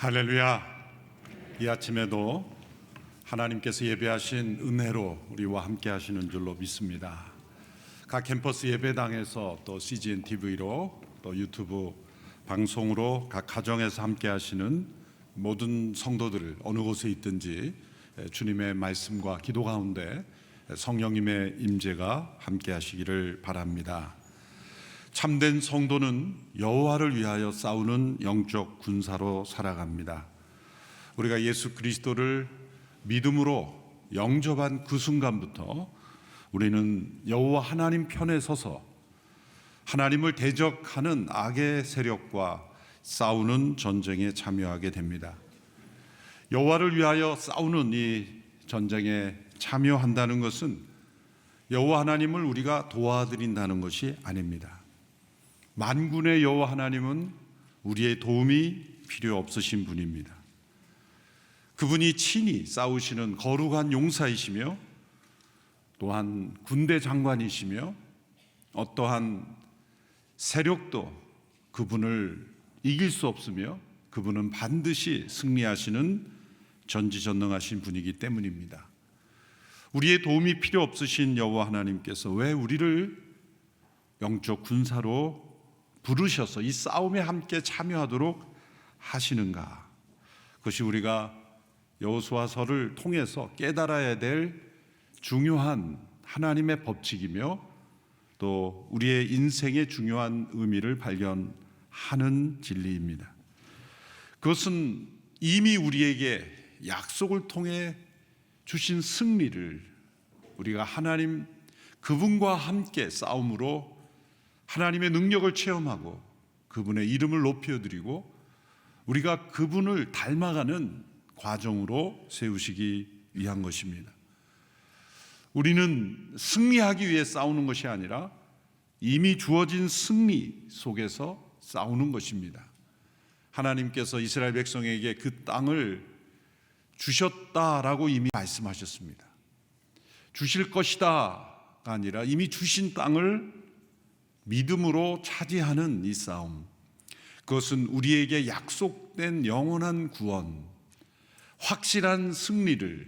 할렐루야. 이 아침에도 하나님께서 예배하신 은혜로 우리와 함께 하시는 줄로 믿습니다. 각 캠퍼스 예배당에서 또 CGN TV로 또 유튜브 방송으로 각 가정에서 함께 하시는 모든 성도들 어느 곳에 있든지 주님의 말씀과 기도 가운데 성령님의 임재가 함께 하시기를 바랍니다. 참된 성도는 여호와를 위하여 싸우는 영적 군사로 살아갑니다. 우리가 예수 그리스도를 믿음으로 영접한 그 순간부터 우리는 여호와 하나님 편에 서서 하나님을 대적하는 악의 세력과 싸우는 전쟁에 참여하게 됩니다. 여호와를 위하여 싸우는 이 전쟁에 참여한다는 것은 여호와 하나님을 우리가 도와드린다는 것이 아닙니다. 만군의 여호와 하나님은 우리의 도움이 필요 없으신 분입니다. 그분이 친히 싸우시는 거룩한 용사이시며 또한 군대 장관이시며 어떠한 세력도 그분을 이길 수 없으며 그분은 반드시 승리하시는 전지전능하신 분이기 때문입니다. 우리의 도움이 필요 없으신 여호와 하나님께서 왜 우리를 영적 군사로 부르셔서 이 싸움에 함께 참여하도록 하시는가? 그것이 우리가 여호수아서를 통해서 깨달아야 될 중요한 하나님의 법칙이며 또 우리의 인생의 중요한 의미를 발견하는 진리입니다. 그것은 이미 우리에게 약속을 통해 주신 승리를 우리가 하나님 그분과 함께 싸움으로 하나님의 능력을 체험하고 그분의 이름을 높여드리고 우리가 그분을 닮아가는 과정으로 세우시기 위한 것입니다. 우리는 승리하기 위해 싸우는 것이 아니라 이미 주어진 승리 속에서 싸우는 것입니다. 하나님께서 이스라엘 백성에게 그 땅을 주셨다라고 이미 말씀하셨습니다. 주실 것이다가 아니라 이미 주신 땅을 믿음으로 차지하는 이 싸움, 그것은 우리에게 약속된 영원한 구원, 확실한 승리를,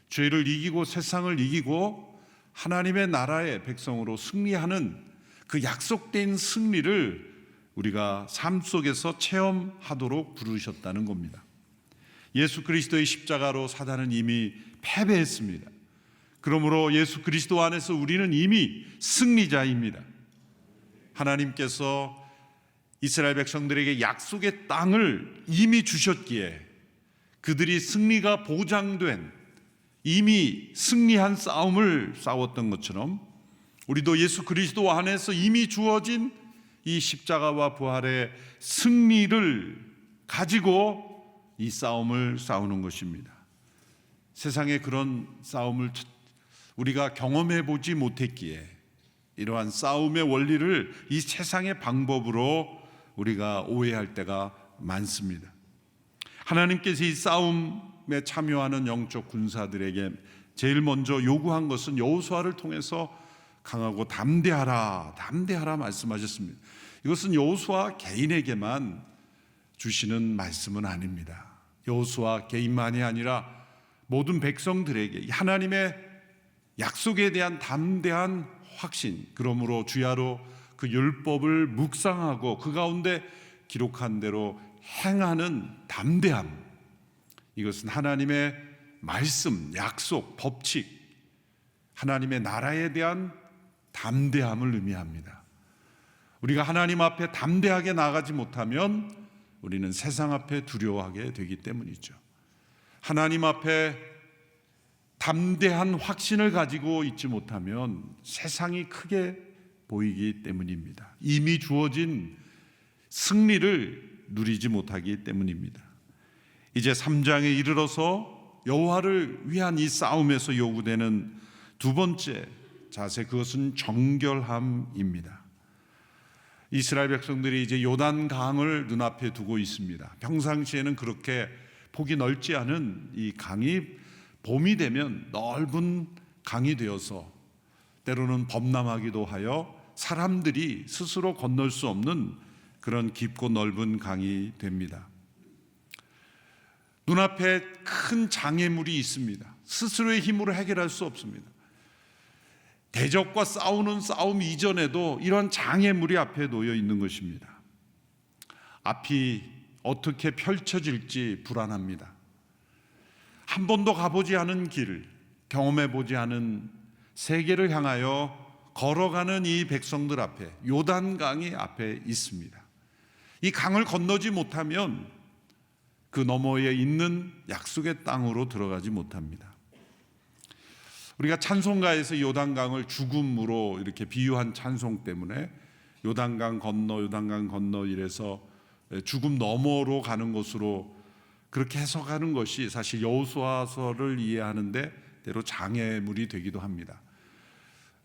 죄를 이기고 세상을 이기고 하나님의 나라의 백성으로 승리하는 그 약속된 승리를 우리가 삶 속에서 체험하도록 부르셨다는 겁니다. 예수 그리스도의 십자가로 사단은 이미 패배했습니다. 그러므로 예수 그리스도 안에서 우리는 이미 승리자입니다. 하나님께서 이스라엘 백성들에게 약속의 땅을 이미 주셨기에 그들이 승리가 보장된 이미 승리한 싸움을 싸웠던 것처럼 우리도 예수 그리스도 안에서 이미 주어진 이 십자가와 부활의 승리를 가지고 이 싸움을 싸우는 것입니다. 세상에 그런 싸움을 우리가 경험해 보지 못했기에 이러한 싸움의 원리를 이 세상의 방법으로 우리가 오해할 때가 많습니다. 하나님께서 이 싸움에 참여하는 영적 군사들에게 제일 먼저 요구한 것은 여호수아를 통해서 강하고 담대하라 말씀하셨습니다. 이것은 여호수아 개인에게만 주시는 말씀은 아닙니다. 여호수아 개인만이 아니라 모든 백성들에게 하나님의 약속에 대한 담대한 확신, 그러므로 주야로 그 율법을 묵상하고 그 가운데 기록한 대로 행하는 담대함, 이것은 하나님의 말씀, 약속, 법칙, 하나님의 나라에 대한 담대함을 의미합니다. 우리가 하나님 앞에 담대하게 나가지 못하면 우리는 세상 앞에 두려워하게 되기 때문이죠. 하나님 앞에 담대한 확신을 가지고 있지 못하면 세상이 크게 보이기 때문입니다. 이미 주어진 승리를 누리지 못하기 때문입니다. 이제 3장에 이르러서 여호와를 위한 이 싸움에서 요구되는 두 번째 자세, 그것은 정결함입니다. 이스라엘 백성들이 이제 요단강을 눈앞에 두고 있습니다. 평상시에는 그렇게 폭이 넓지 않은 이 강이 봄이 되면 넓은 강이 되어서 때로는 범람하기도 하여 사람들이 스스로 건널 수 없는 그런 깊고 넓은 강이 됩니다. 눈앞에 큰 장애물이 있습니다. 스스로의 힘으로 해결할 수 없습니다. 대적과 싸우는 싸움 이전에도 이런 장애물이 앞에 놓여 있는 것입니다. 앞이 어떻게 펼쳐질지 불안합니다. 한 번도 가보지 않은 길, 경험해보지 않은 세계를 향하여 걸어가는 이 백성들 앞에 요단강이 앞에 있습니다. 이 강을 건너지 못하면 그 너머에 있는 약속의 땅으로 들어가지 못합니다. 우리가 찬송가에서 요단강을 죽음으로 이렇게 비유한 찬송 때문에 요단강 건너 이래서 죽음 너머로 가는 것으로 그렇게 해석하는 것이 사실 여호수아서를 이해하는데 때로 장애물이 되기도 합니다.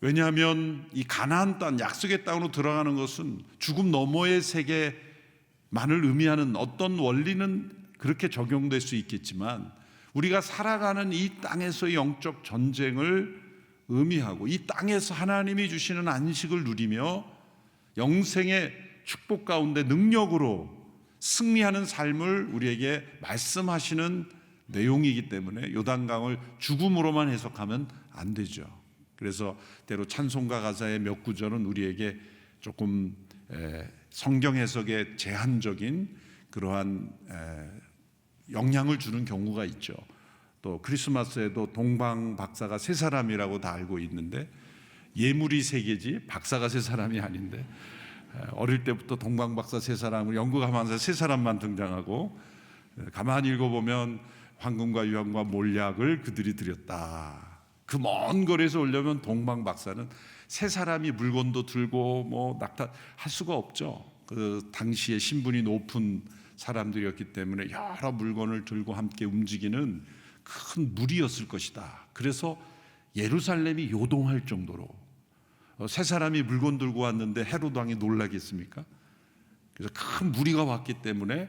왜냐하면 이 가나안 땅, 약속의 땅으로 들어가는 것은 죽음 너머의 세계만을 의미하는 어떤 원리는 그렇게 적용될 수 있겠지만 우리가 살아가는 이 땅에서의 영적 전쟁을 의미하고 이 땅에서 하나님이 주시는 안식을 누리며 영생의 축복 가운데 능력으로 승리하는 삶을 우리에게 말씀하시는 내용이기 때문에 요단강을 죽음으로만 해석하면 안 되죠. 그래서 때로 찬송가 가사의 몇 구절은 우리에게 조금 성경 해석에 제한적인 그러한 영향을 주는 경우가 있죠. 또 크리스마스에도 동방 박사가 세 사람이라고 다 알고 있는데 예물이 세 개지 박사가 세 사람이 아닌데 어릴 때부터 동방 박사 세 사람을 연구하면서 세 사람만 등장하고 가만히 읽어보면 황금과 유황과 몰약을 그들이 드렸다. 그 먼 거리에서 오려면 동방 박사는 세 사람이 물건도 들고 뭐 낙타할 수가 없죠. 그 당시에 신분이 높은 사람들이었기 때문에 여러 물건을 들고 함께 움직이는 큰 무리였을 것이다. 그래서 예루살렘이 요동할 정도로 세 사람이 물건 들고 왔는데 헤롯 왕이 놀라겠습니까? 그래서 큰 무리가 왔기 때문에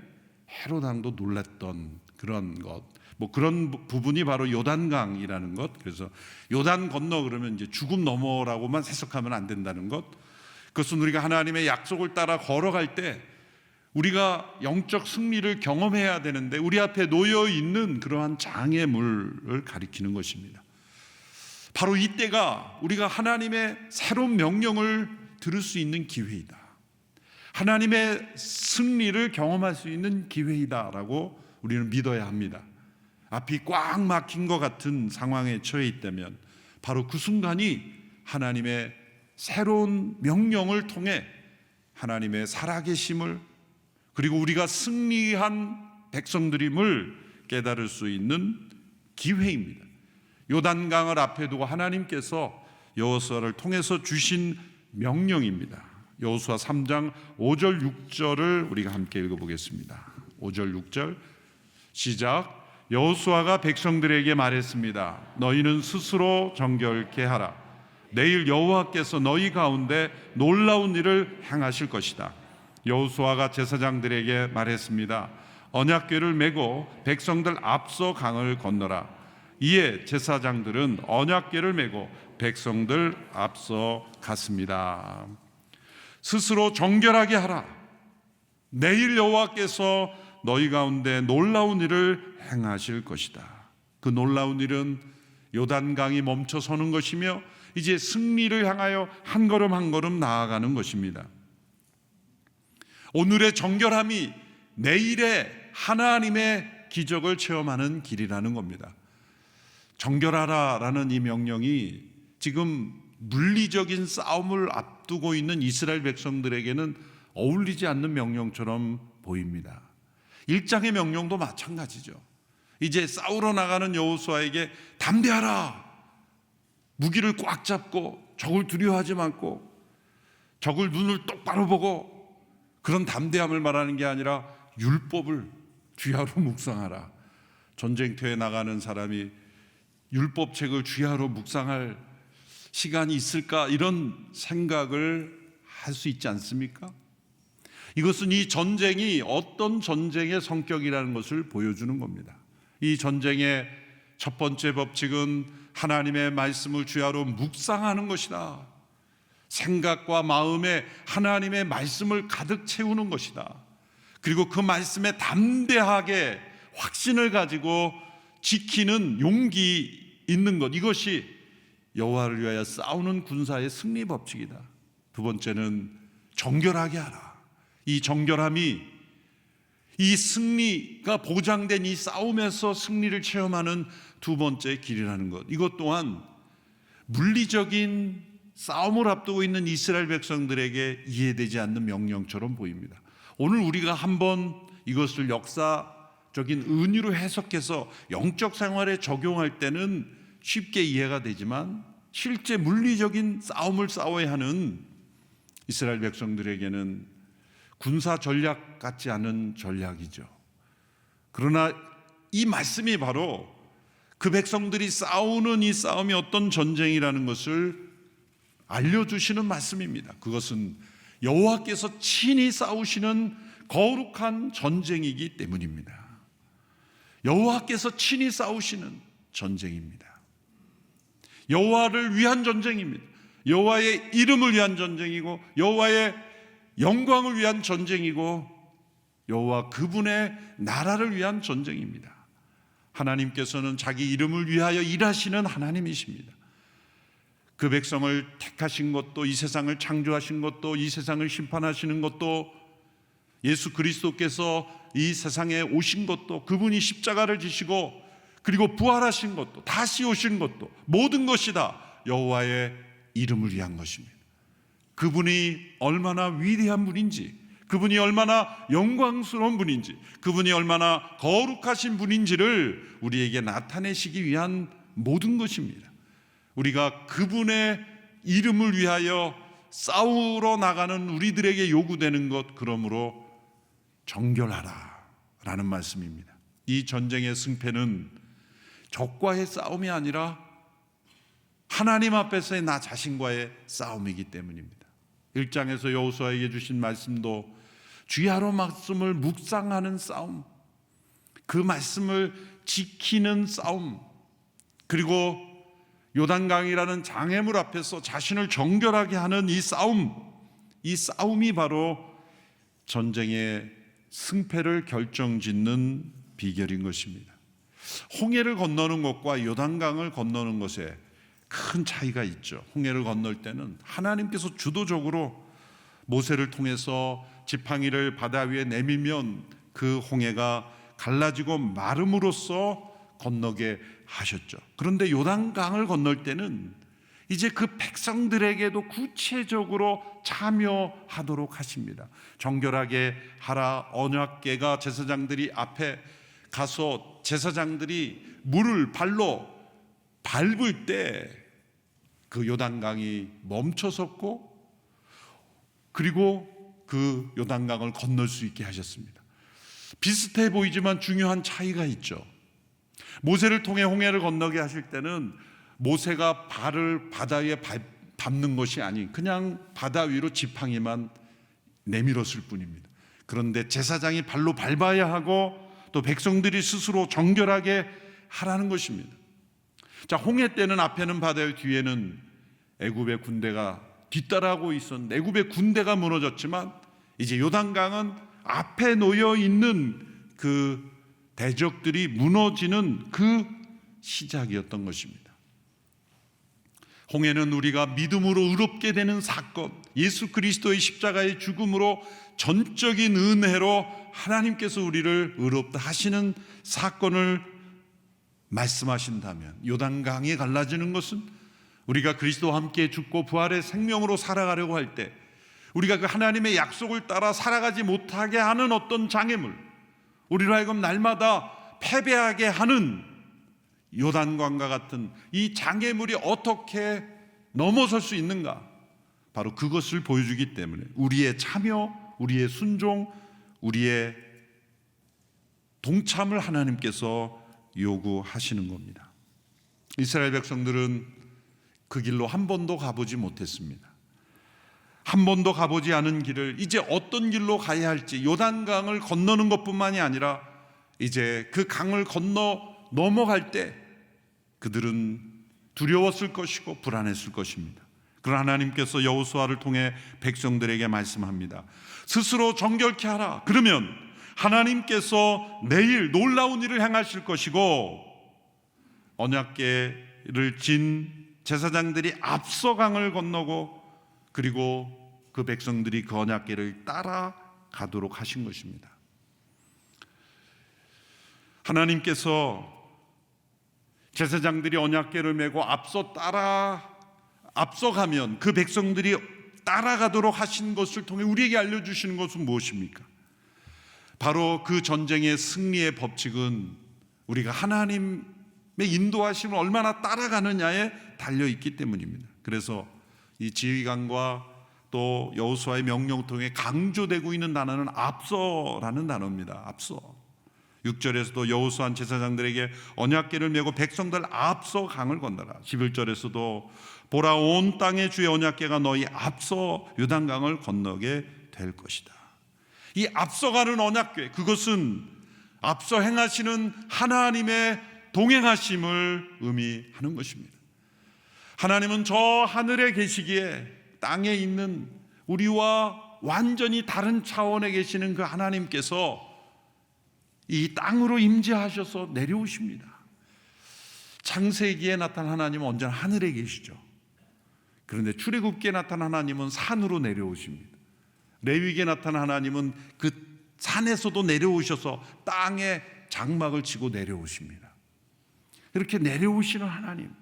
헤롯 왕도 놀랐던 그런 것, 뭐 그런 부분이 바로 요단강이라는 것. 그래서 요단 건너 그러면 이제 죽음 너머라고만 해석하면 안 된다는 것. 그것은 우리가 하나님의 약속을 따라 걸어갈 때 우리가 영적 승리를 경험해야 되는데 우리 앞에 놓여 있는 그러한 장애물을 가리키는 것입니다. 바로 이때가 우리가 하나님의 새로운 명령을 들을 수 있는 기회이다. 하나님의 승리를 경험할 수 있는 기회이다라고 우리는 믿어야 합니다. 앞이 꽉 막힌 것 같은 상황에 처해 있다면 바로 그 순간이 하나님의 새로운 명령을 통해 하나님의 살아계심을 그리고 우리가 승리한 백성들임을 깨달을 수 있는 기회입니다. 요단강을 앞에 두고 하나님께서 여호수아를 통해서 주신 명령입니다. 여호수아 3장 5절 6절을 우리가 함께 읽어보겠습니다. 5절 6절 시작. 여호수아가 백성들에게 말했습니다. 너희는 스스로 정결케 하라. 내일 여호와께서 너희 가운데 놀라운 일을 행하실 것이다. 여호수아가 제사장들에게 말했습니다. 언약궤를 메고 백성들 앞서 강을 건너라. 이에 제사장들은 언약궤를 메고 백성들 앞서 갔습니다. 스스로 정결하게 하라. 내일 여호와께서 너희 가운데 놀라운 일을 행하실 것이다. 그 놀라운 일은 요단강이 멈춰서는 것이며 이제 승리를 향하여 한 걸음 한 걸음 나아가는 것입니다. 오늘의 정결함이 내일의 하나님의 기적을 체험하는 길이라는 겁니다. 정결하라라는 이 명령이 지금 물리적인 싸움을 앞두고 있는 이스라엘 백성들에게는 어울리지 않는 명령처럼 보입니다. 1장의 명령도 마찬가지죠. 이제 싸우러 나가는 여호수아에게 담대하라. 무기를 꽉 잡고 적을 두려워하지 않고 적을 눈을 똑바로 보고 그런 담대함을 말하는 게 아니라 율법을 주야로 묵상하라. 전쟁터에 나가는 사람이 율법책을 주야로 묵상할 시간이 있을까 이런 생각을 할 수 있지 않습니까? 이것은 이 전쟁이 어떤 전쟁의 성격이라는 것을 보여주는 겁니다. 이 전쟁의 첫 번째 법칙은 하나님의 말씀을 주야로 묵상하는 것이다. 생각과 마음에 하나님의 말씀을 가득 채우는 것이다. 그리고 그 말씀에 담대하게 확신을 가지고 지키는 용기 있는 것, 이것이 여호와를 위하여 싸우는 군사의 승리 법칙이다. 두 번째는 정결하게 하라. 이 정결함이 이 승리가 보장된 이 싸움에서 승리를 체험하는 두 번째 길이라는 것. 이것 또한 물리적인 싸움을 앞두고 있는 이스라엘 백성들에게 이해되지 않는 명령처럼 보입니다. 오늘 우리가 한번 이것을 역사적인 은유로 해석해서 영적 생활에 적용할 때는 쉽게 이해가 되지만 실제 물리적인 싸움을 싸워야 하는 이스라엘 백성들에게는 군사 전략 같지 않은 전략이죠. 그러나 이 말씀이 바로 그 백성들이 싸우는 이 싸움이 어떤 전쟁이라는 것을 알려주시는 말씀입니다. 그것은 여호와께서 친히 싸우시는 거룩한 전쟁이기 때문입니다. 여호와께서 친히 싸우시는 전쟁입니다. 여호와를 위한 전쟁입니다. 여호와의 이름을 위한 전쟁이고 여호와의 영광을 위한 전쟁이고 여호와 그분의 나라를 위한 전쟁입니다. 하나님께서는 자기 이름을 위하여 일하시는 하나님이십니다. 그 백성을 택하신 것도, 이 세상을 창조하신 것도, 이 세상을 심판하시는 것도, 예수 그리스도께서 이 세상에 오신 것도, 그분이 십자가를 지시고 그리고 부활하신 것도, 다시 오신 것도, 모든 것이 다 여호와의 이름을 위한 것입니다. 그분이 얼마나 위대한 분인지, 그분이 얼마나 영광스러운 분인지, 그분이 얼마나 거룩하신 분인지를 우리에게 나타내시기 위한 모든 것입니다. 우리가 그분의 이름을 위하여 싸우러 나가는 우리들에게 요구되는 것, 그러므로 정결하라 라는 말씀입니다. 이 전쟁의 승패는 적과의 싸움이 아니라 하나님 앞에서의 나 자신과의 싸움이기 때문입니다. 1장에서 여호수아에게 주신 말씀도 주야로 말씀을 묵상하는 싸움, 그 말씀을 지키는 싸움, 그리고 요단강이라는 장애물 앞에서 자신을 정결하게 하는 이 싸움이 바로 전쟁의 승패를 결정짓는 비결인 것입니다. 홍해를 건너는 것과 요단강을 건너는 것에 큰 차이가 있죠. 홍해를 건널 때는 하나님께서 주도적으로 모세를 통해서 지팡이를 바다 위에 내밀면 그 홍해가 갈라지고 마름으로써 건너게 하셨죠. 그런데 요단강을 건널 때는 이제 그 백성들에게도 구체적으로 참여하도록 하십니다. 정결하게 하라. 언약궤가 제사장들이 앞에 가서 제사장들이 물을 발로 밟을 때 그 요단강이 멈춰섰고, 그리고 그 요단강을 건널 수 있게 하셨습니다. 비슷해 보이지만 중요한 차이가 있죠. 모세를 통해 홍해를 건너게 하실 때는 모세가 발을 바다 위에 밟는 것이 아닌 그냥 바다 위로 지팡이만 내밀었을 뿐입니다. 그런데 제사장이 발로 밟아야 하고 또 백성들이 스스로 정결하게 하라는 것입니다. 자, 홍해 때는 앞에는 바다 위, 뒤에는 애굽의 군대가 뒤따라하고 있었는데 애굽의 군대가 무너졌지만 이제 요단강은 앞에 놓여 있는 그 대적들이 무너지는 그 시작이었던 것입니다. 홍해는 우리가 믿음으로 의롭게 되는 사건, 예수 그리스도의 십자가의 죽음으로 전적인 은혜로 하나님께서 우리를 의롭다 하시는 사건을 말씀하신다면, 요단강이 갈라지는 것은 우리가 그리스도와 함께 죽고 부활의 생명으로 살아가려고 할 때 우리가 그 하나님의 약속을 따라 살아가지 못하게 하는 어떤 장애물, 우리로 하여금 날마다 패배하게 하는 요단강과 같은 이 장애물이 어떻게 넘어설 수 있는가, 바로 그것을 보여주기 때문에 우리의 참여, 우리의 순종, 우리의 동참을 하나님께서 요구하시는 겁니다. 이스라엘 백성들은 그 길로 한 번도 가보지 못했습니다. 한 번도 가보지 않은 길을 이제 어떤 길로 가야 할지, 요단강을 건너는 것뿐만이 아니라 이제 그 강을 건너 넘어갈 때 그들은 두려웠을 것이고 불안했을 것입니다. 그러나 하나님께서 여호수아를 통해 백성들에게 말씀합니다. 스스로 정결케 하라. 그러면 하나님께서 내일 놀라운 일을 행하실 것이고, 언약궤를 진 제사장들이 앞서 강을 건너고, 그리고 그 백성들이 그 언약궤를 따라가도록 하신 것입니다. 하나님께서 제사장들이 언약궤를 메고 앞서가면 그 백성들이 따라가도록 하신 것을 통해 우리에게 알려주시는 것은 무엇입니까? 바로 그 전쟁의 승리의 법칙은 우리가 하나님의 인도하심을 얼마나 따라가느냐에 달려있기 때문입니다. 그래서 이 지휘관과 또 여호수아의 명령 통해 강조되고 있는 단어는 앞서라는 단어입니다. 앞서. 6절에서도 여호수아는 제사장들에게 언약궤를 메고 백성들 앞서 강을 건너라. 11절에서도 보라, 온 땅의 주의 언약궤가 너희 앞서 요단강을 건너게 될 것이다. 이 앞서가는 언약궤, 그것은 앞서 행하시는 하나님의 동행하심을 의미하는 것입니다. 하나님은 저 하늘에 계시기에 땅에 있는 우리와 완전히 다른 차원에 계시는 그 하나님께서 이 땅으로 임재하셔서 내려오십니다. 창세기에 나타난 하나님은 언제나 하늘에 계시죠. 그런데 출애굽기에 나타난 하나님은 산으로 내려오십니다. 레위기에 나타난 하나님은 그 산에서도 내려오셔서 땅에 장막을 치고 내려오십니다. 이렇게 내려오시는 하나님,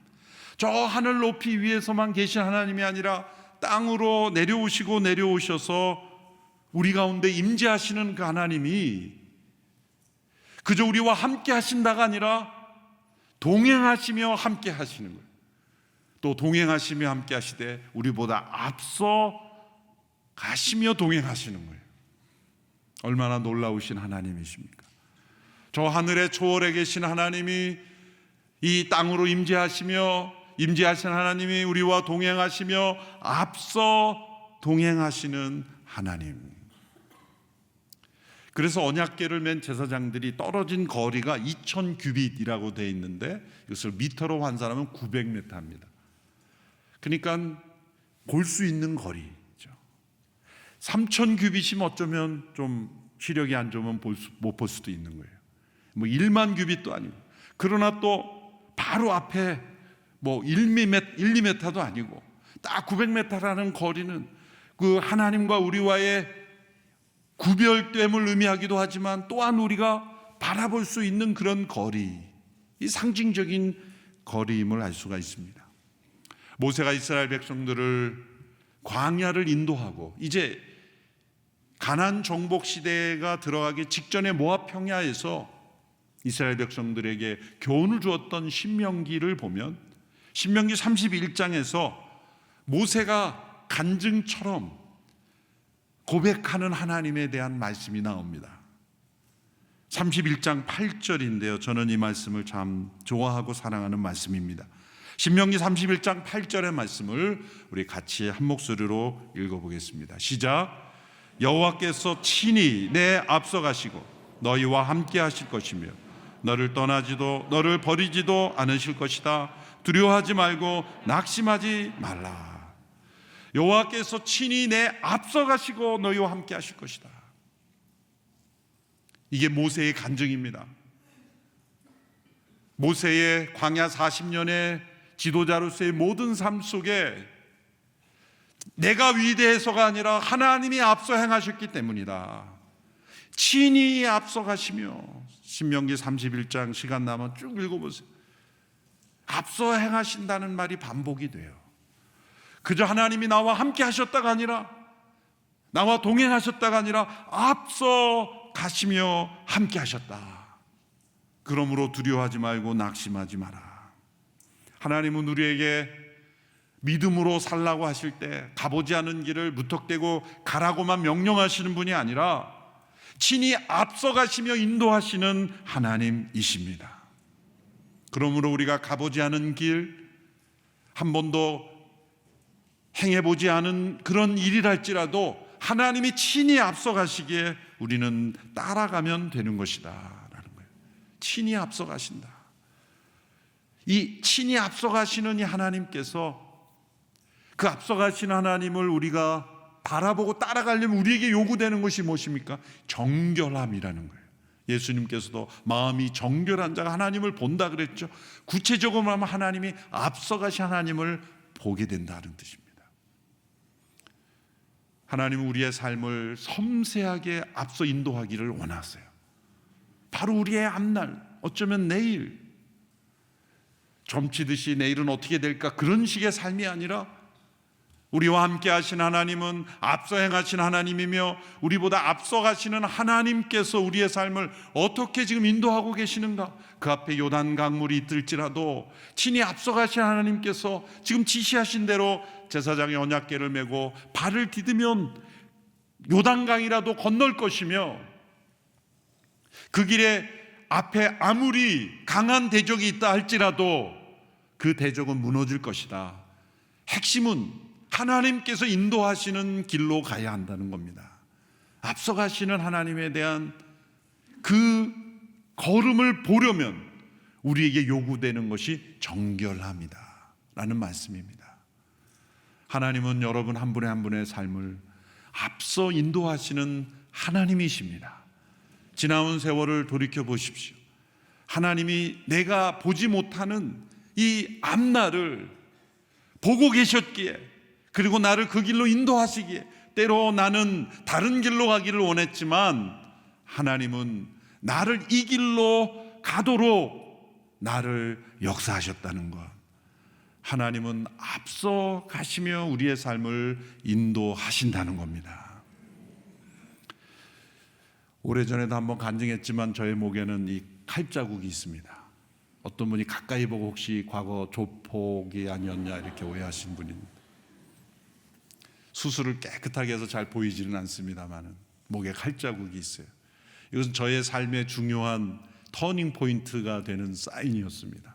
저 하늘 높이 위에서만 계신 하나님이 아니라 땅으로 내려오셔서 우리 가운데 임재하시는 그 하나님이 그저 우리와 함께 하신다가 아니라 동행하시며 함께 하시는 거예요. 또 동행하시며 함께 하시되 우리보다 앞서 가시며 동행하시는 거예요. 얼마나 놀라우신 하나님이십니까? 저 하늘의 초월에 계신 하나님이 이 땅으로 임재하신 하나님이 우리와 동행하시며 앞서 동행하시는 하나님. 그래서 언약궤를 맨 제사장들이 떨어진 거리가 2000규빗이라고 되어 있는데 이것을 미터로 환산하면 900m입니다. 그러니까 볼 수 있는 거리죠. 3000규빗이면 어쩌면 좀 시력이 안 좋으면 못 볼 수도 있는 거예요. 뭐 1만 규빗도 아니고, 그러나 또 바로 앞에 뭐 1~2m도 아니고 딱 900m라는 거리는 그 하나님과 우리와의 구별됨을 의미하기도 하지만 또한 우리가 바라볼 수 있는 그런 거리, 이 상징적인 거리임을 알 수가 있습니다. 모세가 이스라엘 백성들을 광야를 인도하고 이제 가나안 정복 시대가 들어가기 직전에 모압 평야에서 이스라엘 백성들에게 교훈을 주었던 신명기를 보면 신명기 31장에서 모세가 간증처럼 고백하는 하나님에 대한 말씀이 나옵니다. 31장 8절인데요. 저는 이 말씀을 참 좋아하고 사랑하는 말씀입니다. 신명기 31장 8절의 말씀을 우리 같이 한 목소리로 읽어보겠습니다. 시작. 여호와께서 친히 내 앞서 가시고 너희와 함께 하실 것이며 너를 버리지도 않으실 것이다. 두려워하지 말고 낙심하지 말라. 여호와께서 친히 내 앞서 가시고 너희와 함께 하실 것이다. 이게 모세의 간증입니다. 모세의 광야 40년의 지도자로서의 모든 삶 속에 내가 위대해서가 아니라 하나님이 앞서 행하셨기 때문이다. 친히 앞서 가시며, 신명기 31장 시간 나면 쭉 읽어보세요. 앞서 행하신다는 말이 반복이 돼요. 그저 하나님이 나와 함께 하셨다가 아니라, 나와 동행하셨다가 아니라 앞서 가시며 함께 하셨다. 그러므로 두려워하지 말고 낙심하지 마라. 하나님은 우리에게 믿음으로 살라고 하실 때 가보지 않은 길을 무턱대고 가라고만 명령하시는 분이 아니라 친히 앞서 가시며 인도하시는 하나님이십니다. 그러므로 우리가 가보지 않은 길, 한 번도 행해보지 않은 그런 일이랄지라도 하나님이 친히 앞서 가시기에 우리는 따라가면 되는 것이다 라는 거예요. 친히 앞서 가신다. 이 친히 앞서 가시는 이 하나님께서, 그 앞서 가시는 하나님을 우리가 바라보고 따라가려면 우리에게 요구되는 것이 무엇입니까? 정결함이라는 거예요. 예수님께서도 마음이 정결한 자가 하나님을 본다 그랬죠. 구체적으로 하면 하나님이 앞서가신 하나님을 보게 된다는 뜻입니다. 하나님은 우리의 삶을 섬세하게 앞서 인도하기를 원하세요. 바로 우리의 앞날, 어쩌면 내일, 점치듯이 내일은 어떻게 될까, 그런 식의 삶이 아니라 우리와 함께 하신 하나님은 앞서 행하신 하나님이며 우리보다 앞서 가시는 하나님께서 우리의 삶을 어떻게 지금 인도하고 계시는가, 그 앞에 요단 강물이 있을지라도 친히 앞서 가신 하나님께서 지금 지시하신 대로 제사장의 언약궤를 메고 발을 디디면 요단강이라도 건널 것이며, 그 길에 앞에 아무리 강한 대적이 있다 할지라도 그 대적은 무너질 것이다. 핵심은 하나님께서 인도하시는 길로 가야 한다는 겁니다. 앞서가시는 하나님에 대한 그 걸음을 보려면 우리에게 요구되는 것이 정결함이다 라는 말씀입니다. 하나님은 여러분 한 분의 한 분의 삶을 앞서 인도하시는 하나님이십니다. 지나온 세월을 돌이켜 보십시오. 하나님이 내가 보지 못하는 이 앞날을 보고 계셨기에, 그리고 나를 그 길로 인도하시기에, 때로 나는 다른 길로 가기를 원했지만 하나님은 나를 이 길로 가도록 나를 역사하셨다는 것. 하나님은 앞서 가시며 우리의 삶을 인도하신다는 겁니다. 오래전에도 한번 간증했지만 저의 목에는 이 칼자국이 있습니다. 어떤 분이 가까이 보고 혹시 과거 조폭이 아니었냐 이렇게 오해하신 분입니다. 수술을 깨끗하게 해서 잘 보이지는 않습니다만 목에 칼자국이 있어요. 이것은 저의 삶의 중요한 터닝 포인트가 되는 사인이었습니다.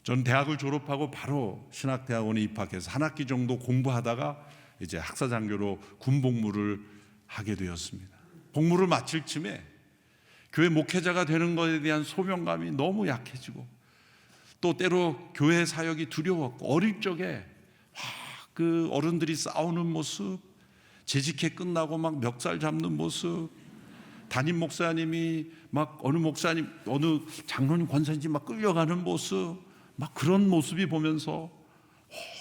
저는 대학을 졸업하고 바로 신학대학원에 입학해서 한 학기 정도 공부하다가 이제 학사장교로 군복무를 하게 되었습니다. 복무를 마칠 쯤에 교회 목회자가 되는 것에 대한 소명감이 너무 약해지고, 또 때로 교회 사역이 두려웠고, 어릴 적에 그 어른들이 싸우는 모습, 재직회 끝나고 막 멱살 잡는 모습, 담임 목사님이 막 어느 장로님 권사님이 막 끌려가는 모습, 막 그런 모습이 보면서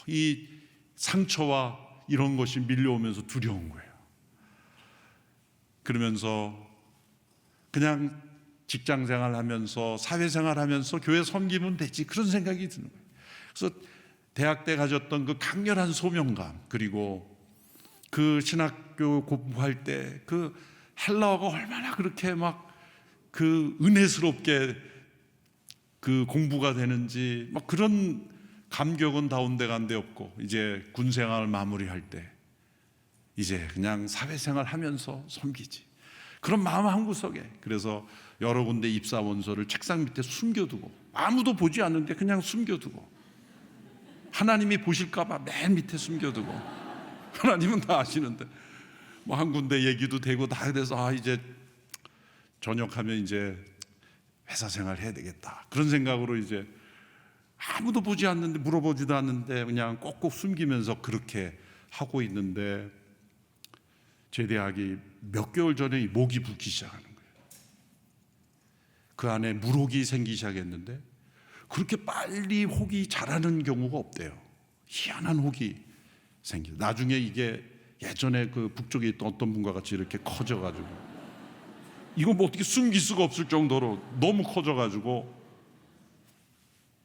이 상처와 이런 것이 밀려오면서 두려운 거예요. 그러면서 그냥 직장생활 하면서 사회생활 하면서 교회 섬기면 되지, 그런 생각이 드는 거예요. 그래서 대학 때 가졌던 그 강렬한 소명감, 그리고 그 신학교 공부할 때 그 헬라어가 얼마나 그렇게 막 그 은혜스럽게 그 공부가 되는지, 막 그런 감격은 다운데간데 없고, 이제 군생활을 마무리할 때 이제 그냥 사회생활 하면서 섬기지, 그런 마음 한구석에. 그래서 여러 군데 입사 원서를 책상 밑에 숨겨두고, 아무도 보지 않는데 그냥 숨겨두고, 하나님이 보실까봐 맨 밑에 숨겨두고, 하나님은 다 아시는데 뭐 한 군데 얘기도 되고 다 돼서 이제 전역하면 이제 회사 생활 해야 되겠다, 그런 생각으로 이제 아무도 보지 않는데, 물어보지도 않는데 그냥 꼭꼭 숨기면서 그렇게 하고 있는데, 제대하기 몇 개월 전에 목이 붓기 시작하는 거예요. 그 안에 물혹이 생기기 시작했는데, 그렇게 빨리 혹이 자라는 경우가 없대요. 희한한 혹이 생겨요. 나중에 이게 예전에 그 북쪽에 있던 어떤 분과 같이 이렇게 커져가지고, 이거 뭐 어떻게 숨길 수가 없을 정도로 너무 커져가지고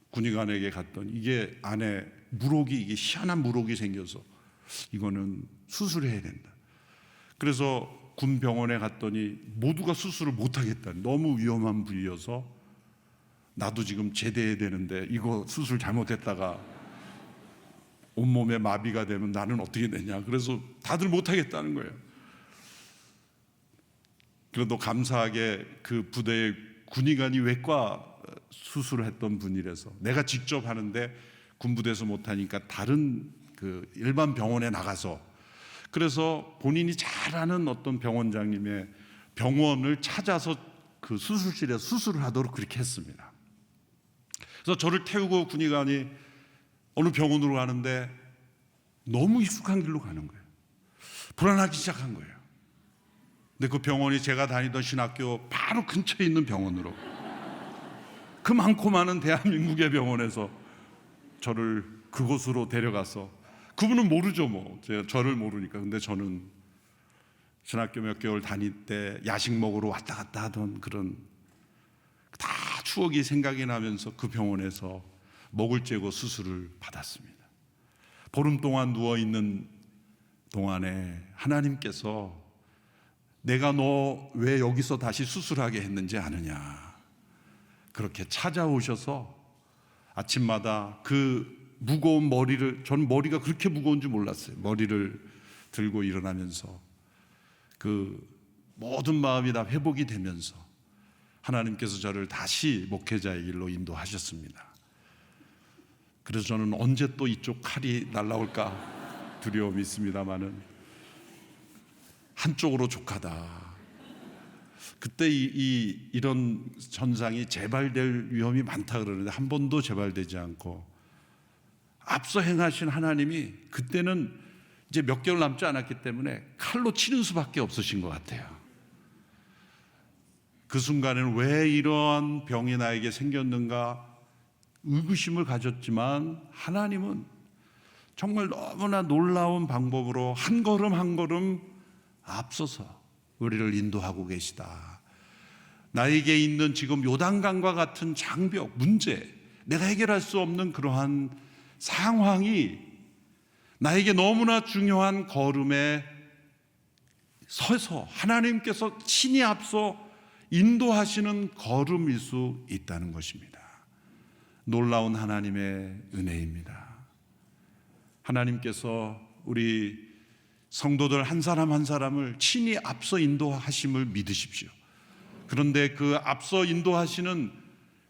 군의관에게 갔더니 이게 안에 물혹이, 이게 희한한 물혹이 생겨서 이거는 수술해야 된다. 그래서 군 병원에 갔더니 모두가 수술을 못하겠다는, 너무 위험한 부위여서 나도 지금 제대해야 되는데 이거 수술 잘못했다가 온몸에 마비가 되면 나는 어떻게 되냐, 그래서 다들 못하겠다는 거예요. 그래도 감사하게 그 부대의 군의관이 외과 수술을 했던 분이라서 내가 직접 하는데 군부대에서 못하니까 다른 그 일반 병원에 나가서, 그래서 본인이 잘 아는 어떤 병원장님의 병원을 찾아서 그 수술실에서 수술을 하도록 그렇게 했습니다. 그래서 저를 태우고 군의관이 어느 병원으로 가는데 너무 익숙한 길로 가는 거예요. 불안하기 시작한 거예요. 근데 그 병원이 제가 다니던 신학교 바로 근처에 있는 병원으로, 그 많고 많은 대한민국의 병원에서 저를 그곳으로 데려가서, 그분은 모르죠 뭐, 저를 모르니까. 근데 저는 신학교 몇 개월 다닐 때 야식 먹으러 왔다 갔다 하던 그런 다 추억이 생각이 나면서 그 병원에서 목을 째고 수술을 받았습니다. 보름 동안 누워있는 동안에 하나님께서 내가 너 왜 여기서 다시 수술하게 했는지 아느냐, 그렇게 찾아오셔서 아침마다 그 무거운 머리를, 저는 머리가 그렇게 무거운 줄 몰랐어요. 머리를 들고 일어나면서 그 모든 마음이 다 회복이 되면서 하나님께서 저를 다시 목회자의 길로 인도하셨습니다. 그래서 저는 언제 또 이쪽 칼이 날라올까 두려움이 있습니다마는 한쪽으로 족하다. 그때 이런 현상이 재발될 위험이 많다 그러는데 한 번도 재발되지 않고, 앞서 행하신 하나님이 그때는 이제 몇 개월 남지 않았기 때문에 칼로 치는 수밖에 없으신 것 같아요. 그 순간에는 왜 이러한 병이 나에게 생겼는가 의구심을 가졌지만, 하나님은 정말 너무나 놀라운 방법으로 한 걸음 한 걸음 앞서서 우리를 인도하고 계시다. 나에게 있는 지금 요단강과 같은 장벽, 문제, 내가 해결할 수 없는 그러한 상황이 나에게 너무나 중요한 걸음에 서서 하나님께서 친히 앞서 인도하시는 걸음일 수 있다는 것입니다. 놀라운 하나님의 은혜입니다. 하나님께서 우리 성도들 한 사람 한 사람을 친히 앞서 인도하심을 믿으십시오. 그런데 그 앞서 인도하시는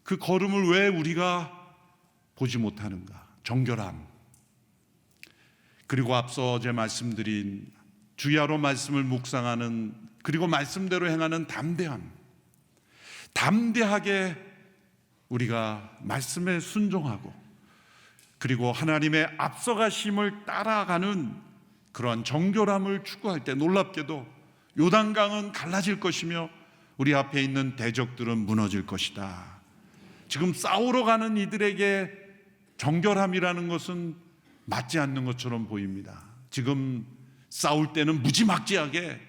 그 걸음을 왜 우리가 보지 못하는가? 정결함, 그리고 앞서 어제 말씀드린 주야로 말씀을 묵상하는, 그리고 말씀대로 행하는 담대함, 담대하게 우리가 말씀에 순종하고, 그리고 하나님의 앞서가심을 따라가는 그러한 정결함을 추구할 때 놀랍게도 요단강은 갈라질 것이며 우리 앞에 있는 대적들은 무너질 것이다. 지금 싸우러 가는 이들에게 정결함이라는 것은 맞지 않는 것처럼 보입니다. 지금 싸울 때는 무지막지하게,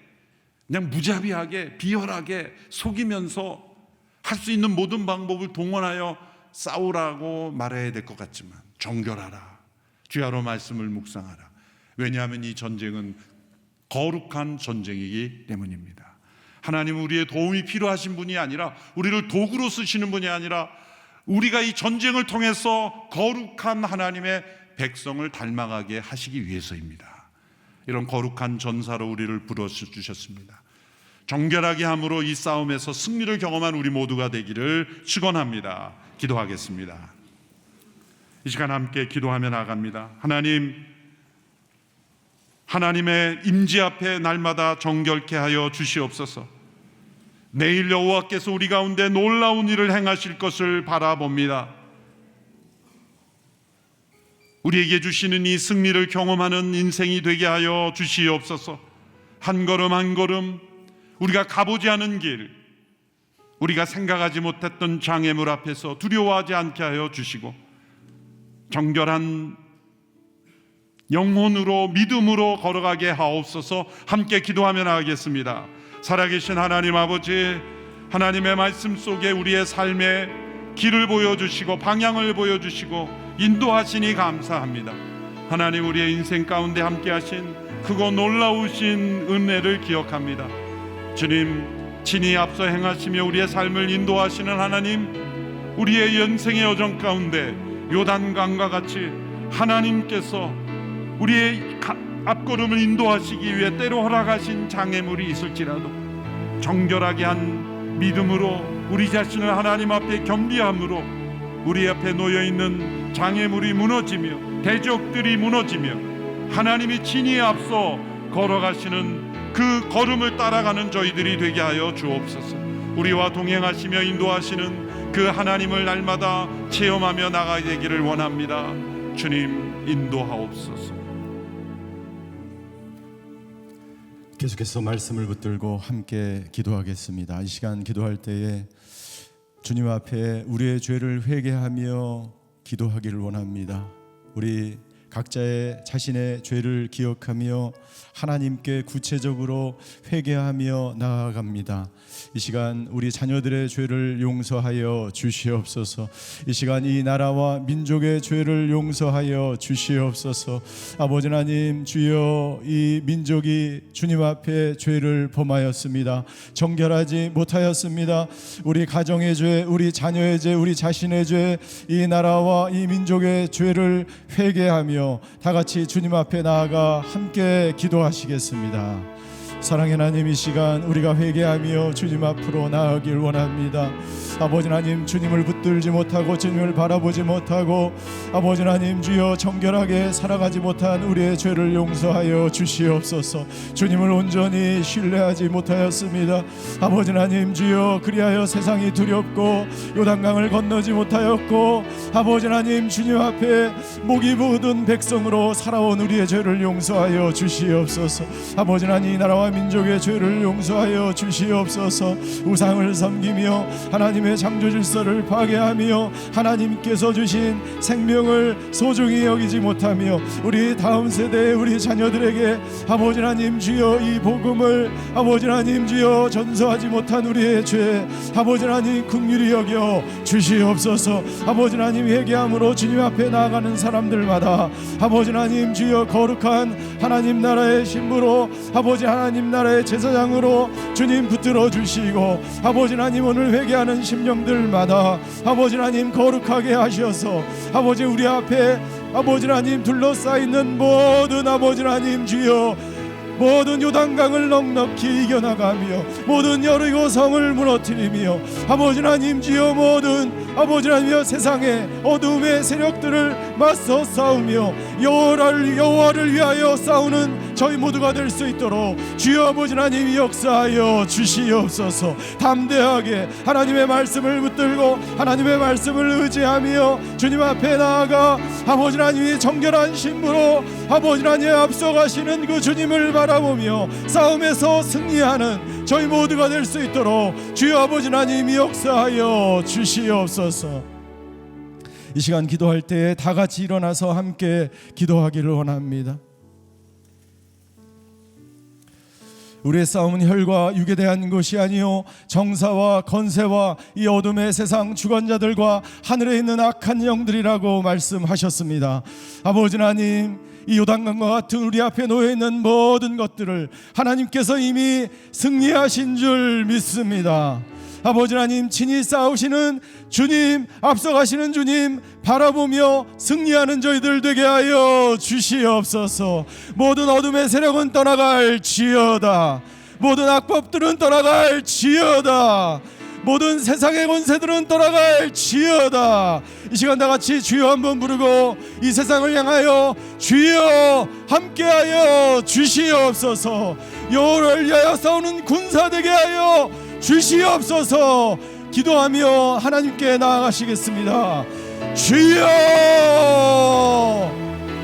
그냥 무자비하게, 비열하게 속이면서 할 수 있는 모든 방법을 동원하여 싸우라고 말해야 될 것 같지만, 정결하라, 주야로 말씀을 묵상하라. 왜냐하면 이 전쟁은 거룩한 전쟁이기 때문입니다. 하나님은 우리의 도움이 필요하신 분이 아니라, 우리를 도구로 쓰시는 분이 아니라, 우리가 이 전쟁을 통해서 거룩한 하나님의 백성을 닮아가게 하시기 위해서입니다. 이런 거룩한 전사로 우리를 불러주셨습니다. 정결하게 함으로 이 싸움에서 승리를 경험한 우리 모두가 되기를 축원합니다. 기도하겠습니다. 이 시간 함께 기도하며 나아갑니다. 하나님의 임재 앞에 날마다 정결케 하여 주시옵소서. 내일 여호와께서 우리 가운데 놀라운 일을 행하실 것을 바라봅니다. 우리에게 주시는 이 승리를 경험하는 인생이 되게 하여 주시옵소서. 한 걸음 한 걸음 우리가 가보지 않은 길, 우리가 생각하지 못했던 장애물 앞에서 두려워하지 않게 하여 주시고, 정결한 영혼으로 믿음으로 걸어가게 하옵소서. 함께 기도하며 나가겠습니다. 살아계신 하나님 아버지, 하나님의 말씀 속에 우리의 삶의 길을 보여주시고 방향을 보여주시고 인도하시니 감사합니다. 하나님, 우리의 인생 가운데 함께 하신 크고 놀라우신 은혜를 기억합니다. 주님, 친히 앞서 행하시며 우리의 삶을 인도하시는 하나님, 우리의 인생의 여정 가운데 요단강과 같이 하나님께서 우리의 앞걸음을 인도하시기 위해 때로 허락하신 장애물이 있을지라도 정결하게 한 믿음으로 우리 자신을 하나님 앞에 겸비함으로 우리 앞에 놓여있는 장애물이 무너지며 대적들이 무너지며 하나님이 친히 앞서 걸어가시는 그 걸음을 따라가는 저희들이 되게 하여 주옵소서. 우리와 동행하시며 인도하시는 그 하나님을 날마다 체험하며 나가야 되기를 원합니다. 주님, 인도하옵소서. 계속해서 말씀을 붙들고 함께 기도하겠습니다. 이 시간 기도할 때에 주님 앞에 우리의 죄를 회개하며 기도하기를 원합니다. 우리 각자의 자신의 죄를 기억하며 하나님께 구체적으로 회개하며 나아갑니다. 이 시간 우리 자녀들의 죄를 용서하여 주시옵소서. 이 시간 이 나라와 민족의 죄를 용서하여 주시옵소서. 아버지 하나님, 주여, 이 민족이 주님 앞에 죄를 범하였습니다. 정결하지 못하였습니다. 우리 가정의 죄, 우리 자녀의 죄, 우리 자신의 죄, 이 나라와 이 민족의 죄를 회개하며 다 같이 주님 앞에 나아가 함께 기도하시겠습니다. 사랑의 하나님, 이 시간 우리가 회개하며 주님 앞으로 나아가길 원합니다. 아버지 하나님, 주님을 붙들지 못하고 주님을 바라보지 못하고 아버지 하나님, 주여, 정결하게 살아가지 못한 우리의 죄를 용서하여 주시옵소서. 주님을 온전히 신뢰하지 못하였습니다. 아버지 하나님, 주여, 그리하여 세상이 두렵고 요단강을 건너지 못하였고 아버지 하나님, 주님 앞에 목이 부은 백성으로 살아온 우리의 죄를 용서하여 주시옵소서. 아버지 하나님, 이 나라와 민족의 죄를 용서하여 주시옵소서. 우상을 섬기며 하나님의 창조 질서를 파괴하며 하나님께서 주신 생명을 소중히 여기지 못하며 우리 다음 세대의 우리 자녀들에게 아버지 하나님, 주여, 이 복음을 아버지 하나님, 주여, 전수하지 못한 우리의 죄 아버지 하나님 긍휼히 여겨 주시옵소서. 아버지 하나님, 회개함으로 주님 앞에 나아가는 사람들마다 아버지 하나님, 주여, 거룩한 하나님 나라의 신부로 아버지 하나님 나라의 제사장으로 주님 붙들어 주시고 아버지 하나님, 오늘 회개하는 심령들마다 아버지 하나님 거룩하게 하셔서 아버지 우리 앞에 아버지 하나님 둘러싸이는 모든 아버지 하나님, 주여, 모든 요단강을 넉넉히 이겨나가며 모든 여리고 성을 무너뜨리며 아버지 하나님, 주여, 모든 아버지 하나님 세상의 어둠의 세력들을 맞서 싸우며 여호와를 위하여 싸우는 저희 모두가 될 수 있도록 주여 아버지 하나님 역사하여 주시옵소서. 담대하게 하나님의 말씀을 붙들고 하나님의 말씀을 의지하며 주님 앞에 나아가 아버지 하나님이 정결한 신부로 아버지 하나님 앞서가시는 그 주님을 바라보며 싸움에서 승리하는 저희 모두가 될 수 있도록 주여 아버지 하나님 역사하여 주시옵소서. 이 시간 기도할 때에 다 같이 일어나서 함께 기도하기를 원합니다. 우리의 싸움은 혈과 육에 대한 것이 아니요 정사와 건세와 이 어둠의 세상 주관자들과 하늘에 있는 악한 영들이라고 말씀하셨습니다. 아버지 하나님, 이 요단강과 같은 우리 앞에 놓여있는 모든 것들을 하나님께서 이미 승리하신 줄 믿습니다. 아버지 하나님, 친히 싸우시는 주님, 앞서가시는 주님 바라보며 승리하는 저희들 되게 하여 주시옵소서. 모든 어둠의 세력은 떠나갈지어다. 모든 악법들은 떠나갈지어다. 모든 세상의 권세들은 떠나갈지어다. 이 시간 다 같이 주여 한번 부르고 이 세상을 향하여 주여 함께하여 주시옵소서. 여호와를 위하여 싸우는 군사 되게 하여 주시옵소서. 기도하며 하나님께 나아가시겠습니다. 주여!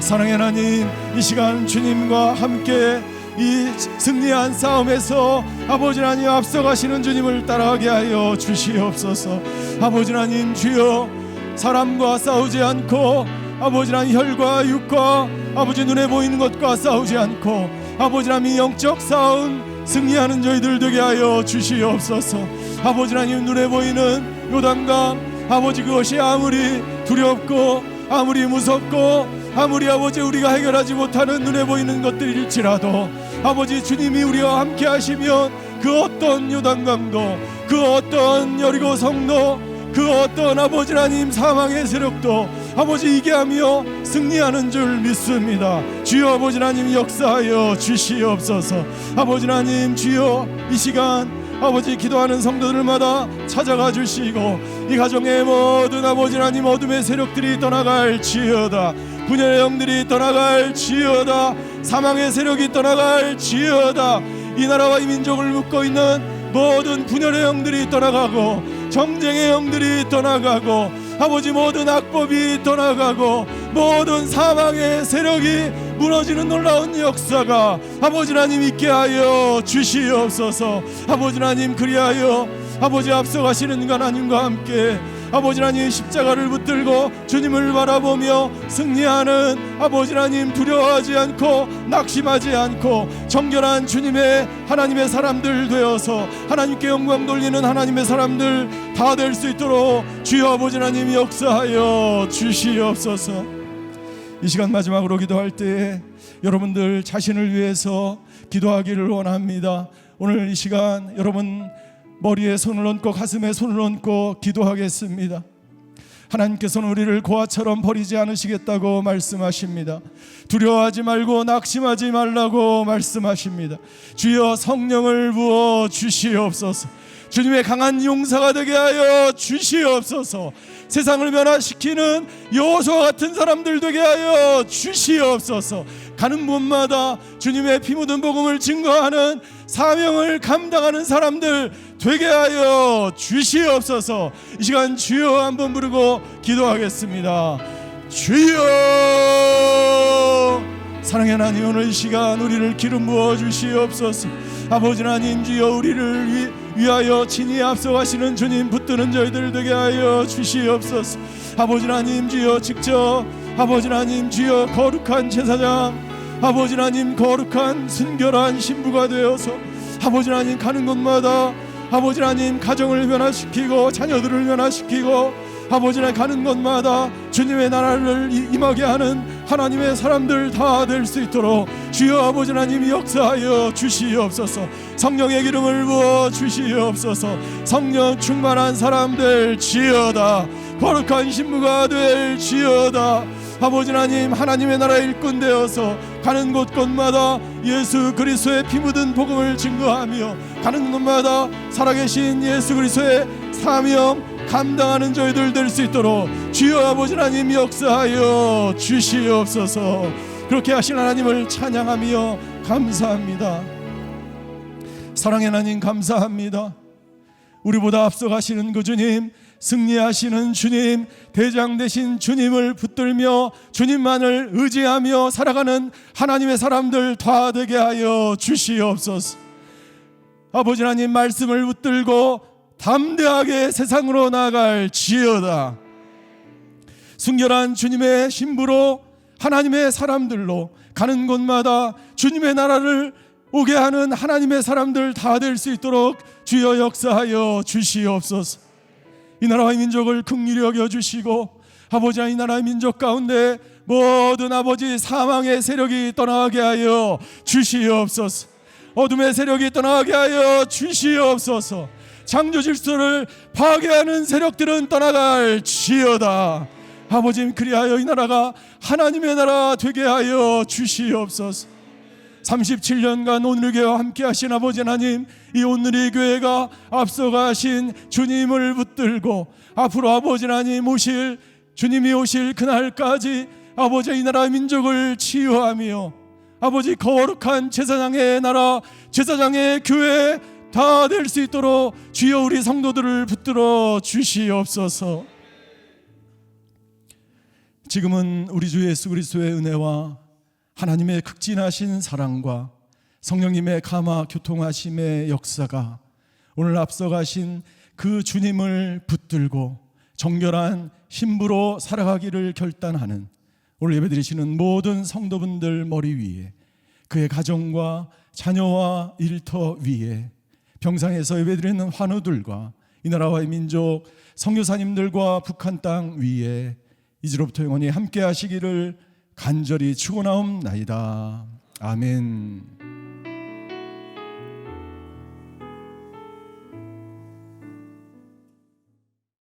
사랑의 하나님, 이 시간 주님과 함께 이 승리한 싸움에서 아버지 하나님 앞서가시는 주님을 따라가게 하여 주시옵소서. 아버지 하나님, 주여, 사람과 싸우지 않고 아버지 하나님 혈과 육과 아버지 눈에 보이는 것과 싸우지 않고 아버지 하나님 영적 싸움 승리하는 저희들 되게 하여 주시옵소서. 아버지 하나님, 눈에 보이는 요단강 아버지 그것이 아무리 두렵고 아무리 무섭고 아무리 아버지 우리가 해결하지 못하는 눈에 보이는 것들일지라도 아버지 주님이 우리와 함께 하시면 그 어떤 요단강도 그 어떤 여리고 성도 그 어떤 아버지 하나님 사망의 세력도 아버지 이기하며 승리하는 줄 믿습니다. 주여 아버지 하나님 역사하여 주시옵소서. 아버지 하나님, 주여, 이 시간 아버지 기도하는 성도들마다 찾아가 주시고 이 가정의 모든 아버지 하나님 어둠의 세력들이 떠나갈지어다. 분열의 영들이 떠나갈지어다. 사망의 세력이 떠나갈지어다. 이 나라와 이 민족을 묶고 있는 모든 분열의 영들이 떠나가고 정쟁의 영들이 떠나가고 아버지 모든 악법이 떠나가고 모든 사망의 세력이 무너지는 놀라운 역사가 아버지 하나님 있게 하여 주시옵소서. 아버지 하나님, 그리하여 아버지 앞서가시는 하나님과 함께 아버지 하나님 십자가를 붙들고 주님을 바라보며 승리하는 아버지 하나님, 두려워하지 않고 낙심하지 않고 정결한 주님의 하나님의 사람들 되어서 하나님께 영광 돌리는 하나님의 사람들 다 될 수 있도록 주여 아버지 하나님 역사하여 주시옵소서. 이 시간 마지막으로 기도할 때에 여러분들 자신을 위해서 기도하기를 원합니다. 오늘 이 시간 여러분 머리에 손을 얹고 가슴에 손을 얹고 기도하겠습니다. 하나님께서는 우리를 고아처럼 버리지 않으시겠다고 말씀하십니다. 두려워하지 말고 낙심하지 말라고 말씀하십니다. 주여 성령을 부어 주시옵소서. 주님의 강한 용사가 되게 하여 주시옵소서. 세상을 변화시키는 여호수아 같은 사람들 되게 하여 주시옵소서. 가는 곳마다 주님의 피 묻은 복음을 증거하는 사명을 감당하는 사람들 되게 하여 주시옵소서. 이 시간 주여 한번 부르고 기도하겠습니다. 주여, 사랑의 하나님, 오늘 이 시간 우리를 기름 부어 주시옵소서. 아버지 하나님, 주여 우리를 위하여 친히 앞서가시는 주님 붙드는 저희들 되게 하여 주시옵소서. 아버지 하나님, 주여 직접 아버지 하나님, 주여 거룩한 제사장, 아버지 하나님 거룩한 순결한 신부가 되어서 아버지 하나님 가는 곳마다 아버지 하나님 가정을 변화시키고 자녀들을 변화시키고 아버지 하나님 가는 곳마다 주님의 나라를 임하게 하는 하나님의 사람들 다 될 수 있도록 주여 아버지 하나님 역사하여 주시옵소서. 성령의 기름을 부어 주시옵소서. 성령 충만한 사람들 지어다. 거룩한 신부가 될 지어다. 아버지 하나님, 하나님의 나라의 일꾼 되어서 가는 곳곳마다 예수 그리스도의 피 묻은 복음을 증거하며 가는 곳마다 살아계신 예수 그리스도의 사명 감당하는 저희들 될 수 있도록 주여 아버지 하나님 역사하여 주시옵소서. 그렇게 하신 하나님을 찬양하며 감사합니다. 사랑의 하나님 감사합니다. 우리보다 앞서가시는 그 주님, 승리하시는 주님, 대장 되신 주님을 붙들며 주님만을 의지하며 살아가는 하나님의 사람들 다 되게 하여 주시옵소서. 아버지 하나님 말씀을 붙들고 담대하게 세상으로 나갈 지어다. 순결한 주님의 신부로 하나님의 사람들로 가는 곳마다 주님의 나라를 오게 하는 하나님의 사람들 다 될 수 있도록 주여 역사하여 주시옵소서. 이 나라와 이 민족을 긍휼히 여겨주시고 아버지 이 나라의 민족 가운데 모든 아버지 사망의 세력이 떠나게 하여 주시옵소서. 어둠의 세력이 떠나게 하여 주시옵소서. 창조 질서를 파괴하는 세력들은 떠나갈 지어다. 아버지 그리하여 이 나라가 하나님의 나라 되게 하여 주시옵소서. 37년간 오늘의 교회와 함께 하신 아버지 하나님, 이 오늘의 교회가 앞서가신 주님을 붙들고 앞으로 아버지 하나님 오실 주님이 오실 그날까지 아버지 이 나라의 민족을 치유하며 아버지 거룩한 제사장의 나라, 제사장의 교회 다 될 수 있도록 주여 우리 성도들을 붙들어 주시옵소서. 지금은 우리 주 예수 그리스도의 은혜와 하나님의 극진하신 사랑과 성령님의 감화 교통하심의 역사가 오늘 앞서가신 그 주님을 붙들고 정결한 신부로 살아가기를 결단하는 오늘 예배드리시는 모든 성도분들 머리 위에, 그의 가정과 자녀와 일터 위에, 병상에서 예배드리는 환우들과 이 나라와의 민족 선교사님들과 북한 땅 위에 이제로부터 영원히 함께 하시기를 간절히 축원하옵나이다. 아멘.